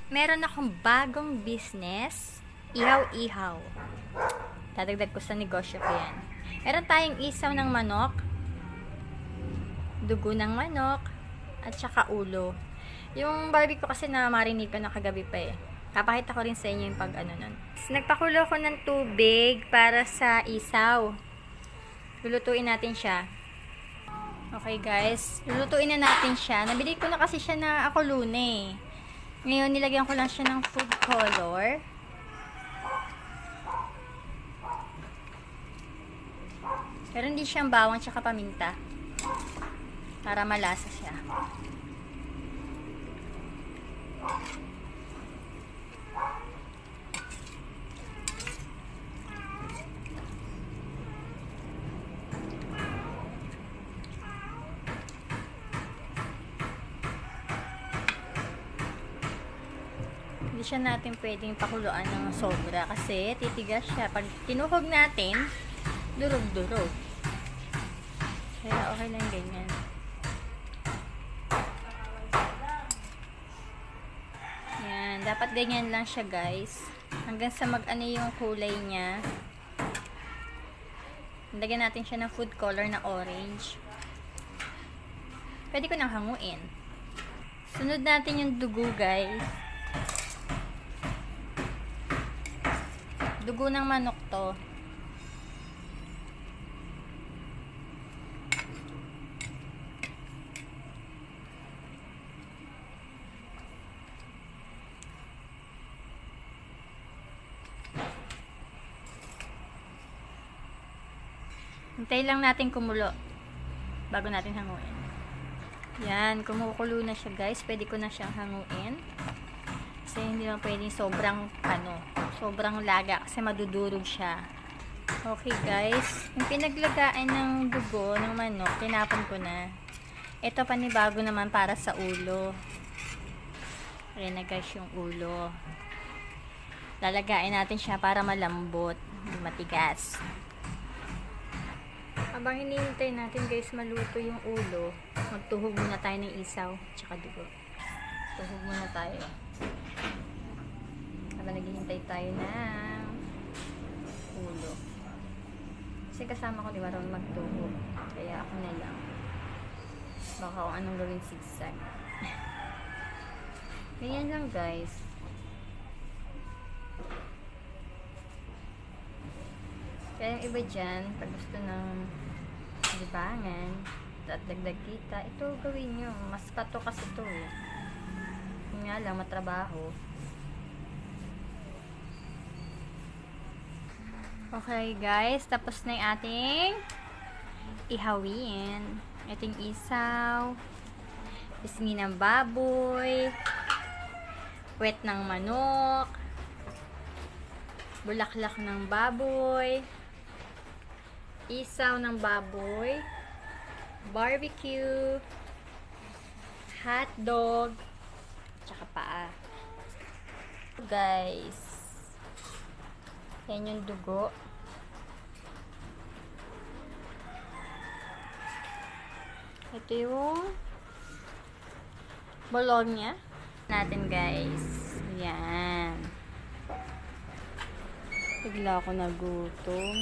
Meron akong bagong business, ihaw-ihaw. Dadagdag ko sa negosyo ko yan. Meron tayong isaw ng manok, dugo ng manok, at saka ulo. Yung barbecue kasi na marinig ko na kagabi pa eh. Kapakita ko rin sa inyo yung pag ano nun. Nagpakulo ko ng tubig para sa isaw. Lulutuin natin siya. Okay guys, lulutuin na natin siya. Nabili ko na kasi siya na ako lune. Ngayon nilagyan ko lang siya ng food color. Pero hindi siyang bawang tsaka paminta. Para malasa siya. Hindi siya natin pwedeng pakuluan ng sobra kasi titigas siya. Pag tinuhog natin, durog-durog. Kaya okay lang ganyan. Yan, dapat ganyan lang siya guys. Hanggang sa mag-ano yung kulay niya. Lagyan natin siya ng food color na orange. Pwede ko nang hanguin. Sunod natin yung dugo guys. Dugo ng manok to. Hintay lang natin kumulo bago natin hanguin. Yan, kumukulo na siya guys. Pwede ko na siyang hanguin. Kasi hindi lang pwedeng sobrang laga kasi madudurog siya. Okay guys, yung pinaglagaan ng dugo ng manok, tinapon ko na. Ito panibago naman para sa ulo. Ayan na guys yung ulo. Lalagain natin siya para malambot, hindi matigas. Habang hinihintay natin guys maluto yung ulo, magtuhog muna tayo ng isaw tsaka dugo. Tuhog muna tayo. Habang naghihintay tayo ng ulo. Kasi kasama ko di ba rin magtuhog. Kaya ako na lang. Baka kung anong gawin zigzag. Ganyan lang guys. Kaya yung iba dyan, pag gusto ng libangan at dagdag kita, ito gawin nyo. Mas pato kasi ito eh. Yung nga lang, matrabaho. Okay guys, tapos na yung ating ihawin. Ating isaw, pisngi ng baboy, puwet ng manok, bulaklak ng baboy, isaw ng baboy, barbecue, hotdog, tsaka paa. Guys, yan yung dugo. Ito yung bologna natin guys. Yan. Bigla ako nagutom.